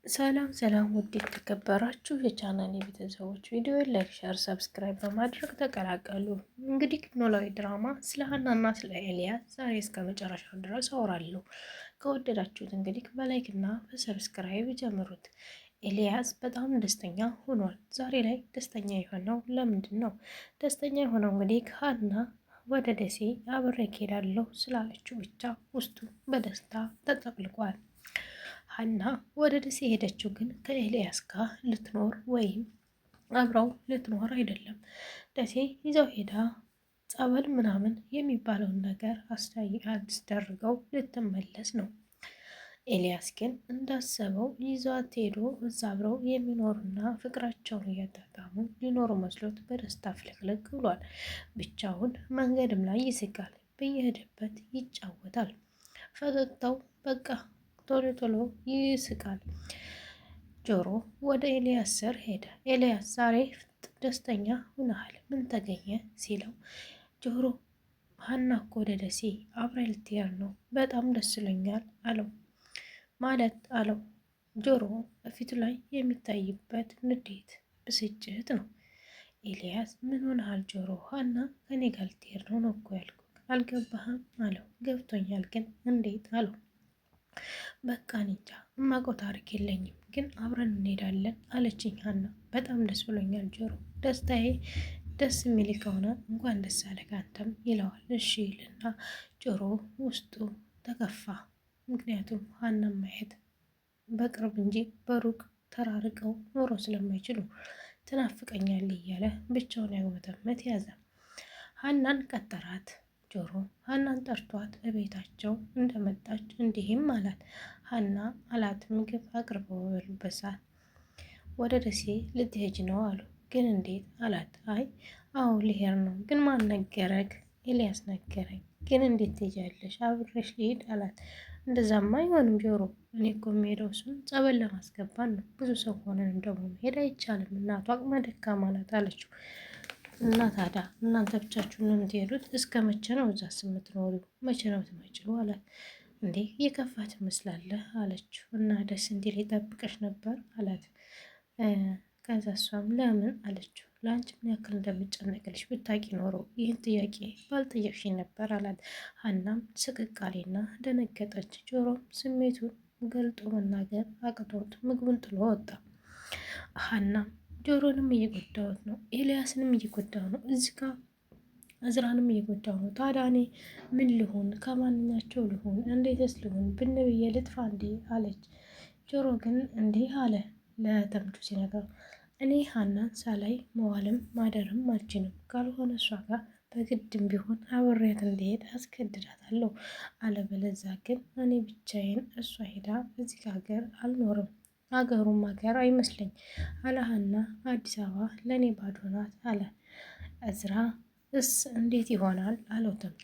ሰላም ሰላም ውድ የተከበራችሁ የቻናል ቤተሰቦች ቪዲዮ ላይክ፣ ሸር፣ ሰብስክራይብ በማድረግ ተቀላቀሉ። እንግዲህ ኖላዊ ድራማ ስለ ሀናና ስለ ኤልያስ ዛሬ እስከ መጨረሻው ድረስ አወራለሁ። ከወደዳችሁት እንግዲህ በላይክ እና በሰብስክራይብ ጀምሩት። ኤልያስ በጣም ደስተኛ ሆኗል። ዛሬ ላይ ደስተኛ የሆነው ለምንድን ነው? ደስተኛ የሆነው እንግዲህ ሀና ወደ ደሴ አብሬ እሄዳለሁ ስላለችው ብቻ ውስጡ በደስታ ተጠቅልቋል። ሀና ወደ ደሴ ሄደችው ግን ከኤልያስ ጋር ልትኖር ወይም አብረው ልትኖር አይደለም። ደሴ ይዘው ሄዳ ጸበል ምናምን የሚባለውን ነገር አስደርገው ልትመለስ ነው። ኤልያስ ግን እንዳሰበው ይዟት ሄዶ እዛ አብረው የሚኖሩና ፍቅራቸውን እያጣጣሙ ሊኖሩ መስሎት በደስታ ፍልቅልቅ ብሏል። ብቻውን መንገድም ላይ ይስቃል፣ በየሄደበት ይጫወታል። ፈገግታው በቃ ቶሎ ቶሎ ይስቃል። ጆሮ ወደ ኤልያስ ስር ሄደ። ኤልያስ ዛሬ ደስተኛ ሆነሃል፣ ምን ተገኘ ሲለው ጆሮ ሀና እኮ ወደ ደሴ አብራይ ልትሄድ ነው፣ በጣም ደስ ይለኛል አለው። ማለት አለው። ጆሮ በፊቱ ላይ የሚታይበት ንዴት፣ ብስጭት ነው። ኤልያስ ምን ሆነሃል ጆሮ? ሀና ከኔ ጋር ልትሄድ ነው እኮ ያልኩህ፣ አልገባህም አለው። ገብቶኛል ግን እንዴት አለው። በቃ እንጃ እማውቀው ታሪክ የለኝም፣ ግን አብረን እንሄዳለን አለችኝ ሀና። በጣም ደስ ብሎኛል ጆሮ፣ ደስታዬ ደስ የሚል ከሆነ እንኳን ደስ አለህ አንተም ይለዋል። እሺ ይልና ጆሮ ውስጡ ተከፋ። ምክንያቱም ሀናን ማየት በቅርብ እንጂ በሩቅ ተራርቀው ኖሮ ስለማይችሉ ትናፍቀኛል እያለ ብቻውን ያጉመተመት ያዘ። ሀናን ቀጠራት። ጆሮ ሀናን ጠርቷት እቤታቸው እንደመጣች እንዲህም አላት። ሀና አላት ምግብ አቅርበው በሉበት ሰዓት ወደ ደሴ ልትሄጅ ነው አሉ። ግን እንዴት አላት። አይ አዎ ልሄድ ነው፣ ግን ማን ነገረግ? ኤልያስ ነገረኝ። ግን እንዴት ትሄጃለሽ? አብሬሽ ልሄድ አላት። እንደዛማ አይሆንም ጆሮ፣ እኔ እኮ የምሄደው እሱን ጸበል ለማስገባት ነው። ብዙ ሰው ሆነን ደግሞ መሄድ አይቻልም፣ እናቱ አቅመ ደካማ ናት አለችው። እና ታዲያ እናንተ ብቻችሁን ነው የምትሄዱት? እስከ መቼ ነው እዛስ የምትኖሪው? መቼ ነው የምትመጪው አላት። እንዴ የከፋ ትመስላለህ አለችው። እና ደስ እንዲል የጠብቀሽ ነበር አላት። ከዛ እሷም ለምን አለችው። ለአንቺ ምን ያክል እንደምጨነቅልሽ ብታቂ ኖሮ ይህን ጥያቄ ባልጠየቅሽኝ ነበር አላት። ሀናም ስቅቃሌና ደነገጠች። ጆሮም ስሜቱን ገልጦ መናገር አቅቶት ምግቡን ጥሎ ወጣ። ሀናም ጆሮንም እየጎዳሁት ነው፣ ኤልያስንም እየጎዳው ነው፣ እዚህ ጋር እዝራንም እየጎዳው ነው። ታዲያ እኔ ምን ልሁን? ከማንኛቸው ልሁን? እንዴትስ ልሁን? ብንብዬ ልጥፋ እንዴ አለች። ጆሮ ግን እንዲህ አለ ለተምቹ ሲነግረው፣ እኔ ሀናን ሳላይ መዋልም ማደርም አልችልም። ካልሆነ እሷ ጋር በግድም ቢሆን አብሬያት እንዲሄድ አስገድዳታለሁ። አለበለዛ ግን እኔ ብቻዬን እሷ ሄዳ እዚህ ሀገር አልኖርም። ሀገሩም ሀገር አይመስለኝ አለ ሀና። አዲስ አበባ ለእኔ ባዶ ናት አለ እዝራ። እስ እንዴት ይሆናል አለው ተምቹ።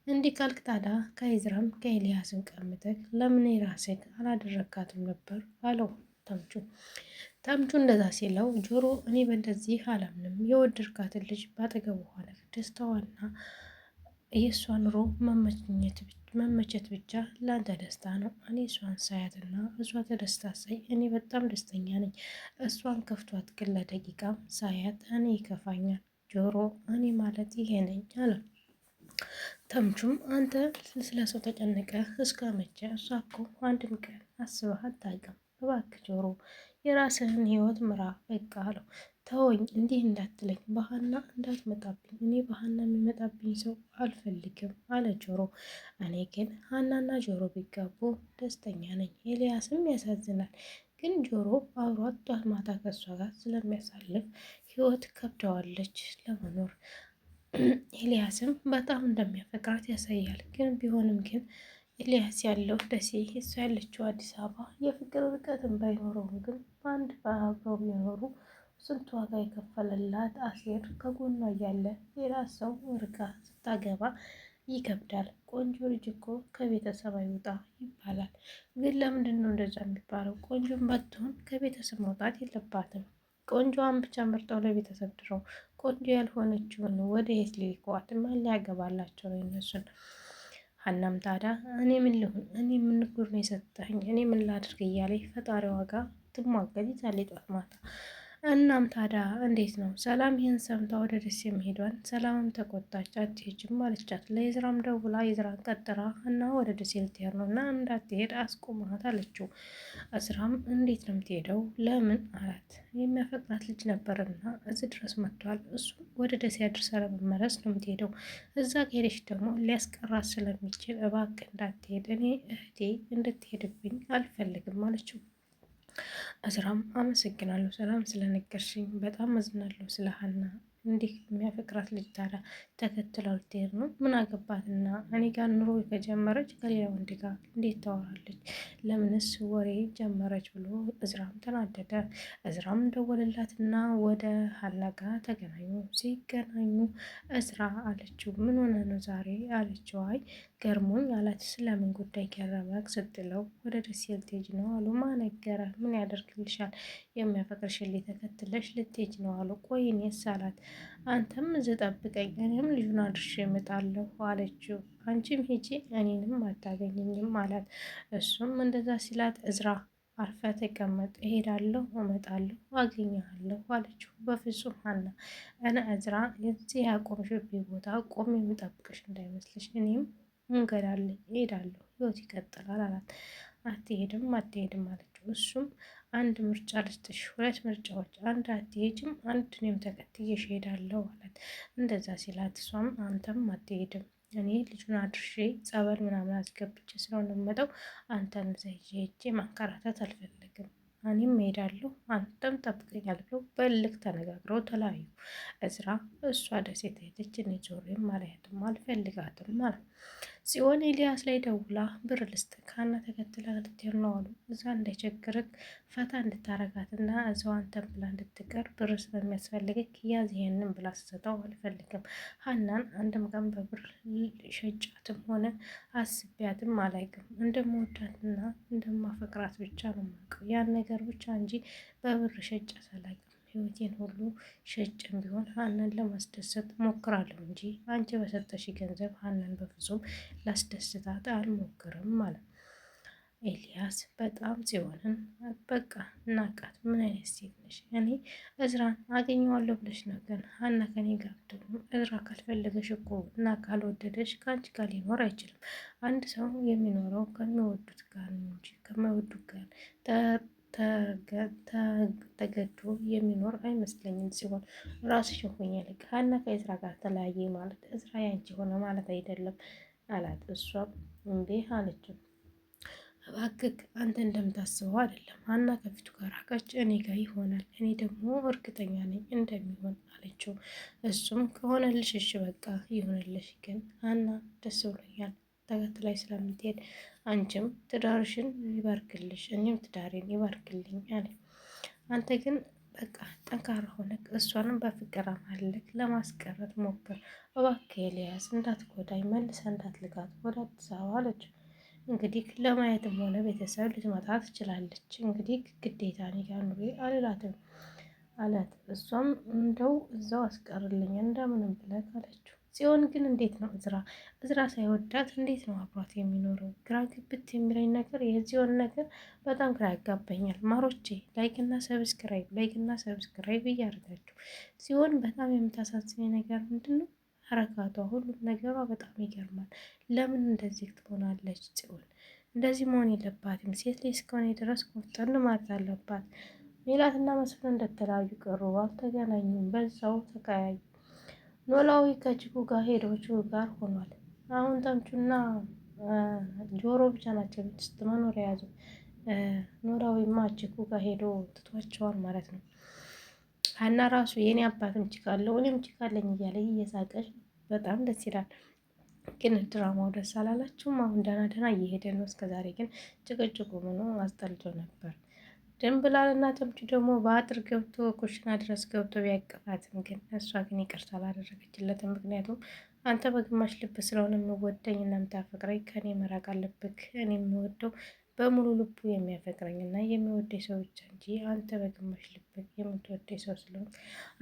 እንዲህ ካልክ ታዲያ ከእዝራም ከኤልያስም ቀምጠህ ለምን ራስህ አላደረጋትም ነበር አለው ተምቹ። ተምቹ እንደዛ ሲለው ጆሮ እኔ በእንደዚህ አላምንም፣ የወደድካትን ልጅ ባጠገቡ ሆነ ደስታዋና የእሷ ኑሮ መመቸት ብቻ ለአንተ ደስታ ነው። እኔ እሷን ሳያትና እሷ ተደስታ ሳይ እኔ በጣም ደስተኛ ነኝ። እሷን ከፍቷት ግን ለደቂቃም ሳያት እኔ ይከፋኛል። ጆሮ እኔ ማለት ይሄ ነኝ አለ። ተምቹም አንተ ስለ ሰው ተጨነቀ እስከ መቼ? እሷ እኮ አንድም ቀን አስበህ አታውቅም። እባክህ ጆሮ የራስህን ህይወት ምራ በቃ አለው። ተወኝ እንዲህ እንዳትለኝ፣ በሀና እንዳትመጣብኝ፣ እኔ በሀና የሚመጣብኝ ሰው አልፈልግም አለ ጆሮ። እኔ ግን ሀናና ጆሮ ቢጋቡ ደስተኛ ነኝ። ኤልያስም ያሳዝናል፣ ግን ጆሮ አብሯት ጧት ማታ ከሷ ጋር ስለሚያሳልፍ ህይወት ከብደዋለች ለመኖር። ኤልያስም በጣም እንደሚያፈቅራት ያሳያል። ግን ቢሆንም ግን ኤልያስ ያለው ደሴ፣ እሷ ያለችው አዲስ አበባ የፍቅር ርቀትን ባይኖረውም ግን በአንድ በአብረው የሚኖሩ ስንት ዋጋ የከፈለላት አሴር ከጎኗ እያለ ሌላ ሰው ርቃ ስታገባ ይከብዳል። ቆንጆ ልጅ እኮ ከቤተሰብ አይወጣ ይባላል። ግን ለምንድን ነው እንደዛ የሚባለው? ቆንጆን ባትሆን ከቤተሰብ መውጣት የለባትም። ቆንጆዋን ብቻ መርጠው ለቤተሰብ ድረው ቆንጆ ያልሆነችውን ወደ የት ሊልከዋት? ማን ሊያገባላቸው ነው እነሱን? ሀናም ታዲያ እኔ ምን ልሁን? እኔ ምን ጉር ነው የሰጠኝ? እኔ ምን ላድርግ እያለ ፈጣሪዋ ጋር ስትሟገት ይዛለች ጠዋት ማታ። እናም ታዲያ እንዴት ነው ሰላም ይህን ሰምታ ወደ ደሴ መሄዷን ሰላምም ተቆጣች። አትሄጂም አለቻት። ለኢዝራም ደውላ ኢዝራን ቀጥራ እና ወደ ደሴ ልትሄድ ነው እና እንዳትሄድ አስቆማት አለችው። እዝራም እንዴት ነው የምትሄደው ለምን አላት። የሚያፈቅራት ልጅ ነበርና እዚህ ድረስ መጥቷል። እሱ ወደ ደሴ አድርሳ ለመመለስ ነው የምትሄደው። እዛ ከሄደች ደግሞ ሊያስቀራት ስለሚችል እባክህ እንዳትሄድ፣ እኔ እህቴ እንድትሄድብኝ አልፈልግም አለችው። እዝራም አመሰግናለሁ ሰላም ስለነገርሽኝ፣ በጣም አዝናለሁ ስለ ሀና። እንዲህ የሚያፈቅራት ልጅ ታዲያ ተከትለው ልትሄድ ነው? ምን አገባትና እኔ ጋር ኑሮ ከጀመረች ከሌላ ወንድ ጋር እንዴት ታወራለች? ለምንስ ወሬ ጀመረች ብሎ እዝራም ተናደደ። እዝራም ደወለላትና ወደ ሀና ጋር ተገናኙ። ሲገናኙ እዝራ አለችው ምን ሆነ ነው ዛሬ አለችው። አይ ገርሞኝ አላት። ስለምን ጉዳይ ገረመክ ስትለው ወደ ደሴ ልትሄጂ ነው አሉ። ማነገረ ምን ያደርግልሻል? የሚያፈቅርሽን ተከትለሽ ልትሄጂ ነው አሉ። ቆይ እኔስ አላት። አንተም እዚህ ጠብቀኝ እኔም ልጁን አድርሼ እመጣለሁ አለችው። አንቺም ሂጂ እኔንም አታገኘኝም አላት። እሱም እንደዛ ሲላት እዝራ አርፈ ተቀመጥ፣ እሄዳለሁ፣ እመጣለሁ፣ አገኘሃለሁ አለችው። በፍጹም ሀና እኔ እዝራ የዚህ ያቆምሽብኝ ቦታ ቆሜ የምጠብቅሽ እንዳይመስልሽ፣ እኔም መንገድ አለኝ እሄዳለሁ፣ ህይወት ይቀጥላል አላት። አትሄድም አለችው። እሱም አንድ ምርጫ ልስጥሽ፣ ሁለት ምርጫዎች፣ አንድ አትሄጅም፣ አንድ እኔም ተከትዬሽ እሄዳለሁ አላት። እንደዛ ሲላት እሷም አንተም አትሄድም፣ እኔ ልጁን አድርሼ ጸበል ምናምን አስገብቼ ስለሆነ የምመጣው አንተን እዛ ይዤ ሄጄ ማንከራተት አልፈልግም፣ እኔም እሄዳለሁ አንተም ጠብቀኛል ብለው በልክ ተነጋግረው ተለያዩ። እዝራ እሷ ደሴ ሄደች፣ እኔ ዞሬም አልሄድም አልፈልጋትም ማለት ሲሆን ኤልያስ ላይ ደውላ ብር ልስጥህ ሀና ተከትላ ልትሄድ ነው አሉ። እዛ እንዳይቸግርክ ፈታ እንድታረጋትና እዛው አንተን ብላ እንድትቀር ብር ስለሚያስፈልግክ ያዝ ይሄንን ብላ ስትሰጠው አልፈልግም፣ ሀናን አንድም ቀን በብር ሸጫትም ሆነ አስቢያትም አላውቅም፣ እንደምወዳትና እንደማፈቅራት ብቻ ነው የማውቀው፣ ያን ነገር ብቻ እንጂ በብር ሸጫት አላውቅም። ህይወቴን ሁሉ ሸጭም ቢሆን ሀናን ለማስደሰት ሞክራለሁ እንጂ አንቺ በሰጠሽ ገንዘብ ሀናን በፍጹም ላስደስታት አልሞክርም ማለት። ኤልያስ በጣም ጽዮንን በቃ ናቃት። ምን አይነት ሴት ነሽ? እኔ እዝራን አገኘዋለሁ ብለሽ ነው፣ ግን ሀና ከኔ ጋር ብትሆን እዝራ ካልፈለገሽ እኮ እና ካልወደደሽ ከአንቺ ጋር ሊኖር አይችልም። አንድ ሰው የሚኖረው ከሚወዱት ጋር ነው እንጂ ከማይወዱት ጋር ተገዶ የሚኖር አይመስለኝም። ሲሆን ራስሽ ሆኜ ልክ ሀና ከእዝራ ጋር ተለያየ ማለት እዝራ ያንቺ ሆነ ማለት አይደለም አላት። እሷም እንዴ አለችው። እባክህ አንተ እንደምታስበው አይደለም፣ ሀና ከፊቱ ጋር አቃጭ እኔ ጋር ይሆናል፣ እኔ ደግሞ እርግጠኛ ነኝ እንደሚሆን አለችው። እሱም ከሆነልሽ እሺ በቃ ይሆንልሽ፣ ግን ሀና ደስ ብሎኛል ተከትላይ ስለምትሄድ አንቺም ትዳርሽን ይባርክልሽ እኔም ትዳሬን ይባርክልኝ አለ። አንተ ግን በቃ ጠንካራ ሆነክ እሷንም በፍቅር አማልክ ለማስቀረት ሞክር እባክህ ኤልያስ፣ እንዳትጎዳኝ መልሰ እንዳትልካት ወደ አዲስ አበባ አለችው። እንግዲህ ለማየትም ሆነ ቤተሰብ ልትመጣ ትችላለች። እንግዲህ ግዴታ እኔ ጋር ኑሪ አልላትም አላት። እሷም እንደው እዛው አስቀርልኝ እንደምንም ብለህ አለችው። ጽዮን ግን እንዴት ነው እዝራ ሳይወዳት እንዴት ነው አብሯት የሚኖረው? ግራ ግብት የሚለኝ ነገር የጽዮን ነገር በጣም ግራ ያጋባኛል። ማሮቼ ላይክና ሰብስክራይብ እያደረጋችሁ ጽዮን በጣም የምታሳዝኝ ነገር ምንድን ነው? ሀረካቷ ሁሉም ነገሯ በጣም ይገርማል። ለምን እንደዚህ ትሆናለች? ጽዮን እንደዚህ መሆን የለባትም። ሴት ልጅ እስከሆነ ድረስ ቆፍጠን ማለት አለባት። ሜላትና መስፍን እንደተለያዩ ቀሩ፣ አልተገናኙም። በዛው ተቀያዩ። ኖላዊ ከችኩ ጋር ሄዶ ችኩ ጋር ሆኗል። አሁን ተምቹና ጆሮ ብቻ ናቸው ቤት ውስጥ መኖር የያዙ። ኖላዊማ ችኩ ጋር ሄዶ ትቷቸዋል ማለት ነው። ሀና ራሱ የኔ አባትም ችካለው እኔም ችካለኝ እያለ እየሳቀች በጣም ደስ ይላል። ግን ድራማው ደስ አላላችሁም? አሁን ደህና እየሄደ ነው። እስከዛሬ ግን ጭቅጭቁ ምኑ አስጠልቶ ነበር። ድንብላልና ተምቹ ደግሞ በአጥር ገብቶ ኩሽና ድረስ ገብቶ ቢያቀፋትም ግን እሷ ግን ይቅርታ አላደረገችለትም። ምክንያቱም አንተ በግማሽ ልብ ስለሆነ የምወደኝ እና የምታፈቅረኝ ከኔ መራቅ አለብክ። እኔ የምወደው በሙሉ ልቡ የሚያፈቅረኝ እና የሚወደኝ ሰው ብቻ እንጂ አንተ በግማሽ ልብ የምትወደኝ ሰው ስለሆነ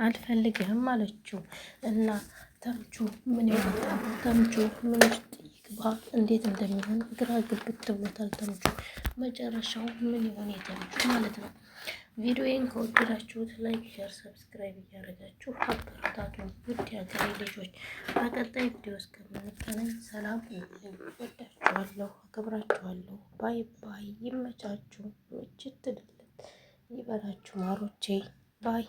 አልፈልግህም አለችው። እና ተምቹ ምን ያወጣል? ተምቹ ምን ውስጥ ይግባ? እንዴት እንደሚሆን ግራ ግብት ብሎታል። ተምቹ መጨረሻው ምን ይሆን የተምቹ ማለት ነው። ቪዲዮዬን ከወደዳችሁት ላይክ፣ ሼር፣ ሰብስክራይብ እያደረጋችሁ አበረታቱ። ውድ የሀገሬ ልጆች በቀጣይ ቪዲዮ እስከምንገናኝ ሰላም ሁኑ። ወዳችኋለሁ፣ አከብራችኋለሁ። ባይ ባይ። ይመቻችሁ፣ ምችት ይበላችሁ ማሮቼ። ባይ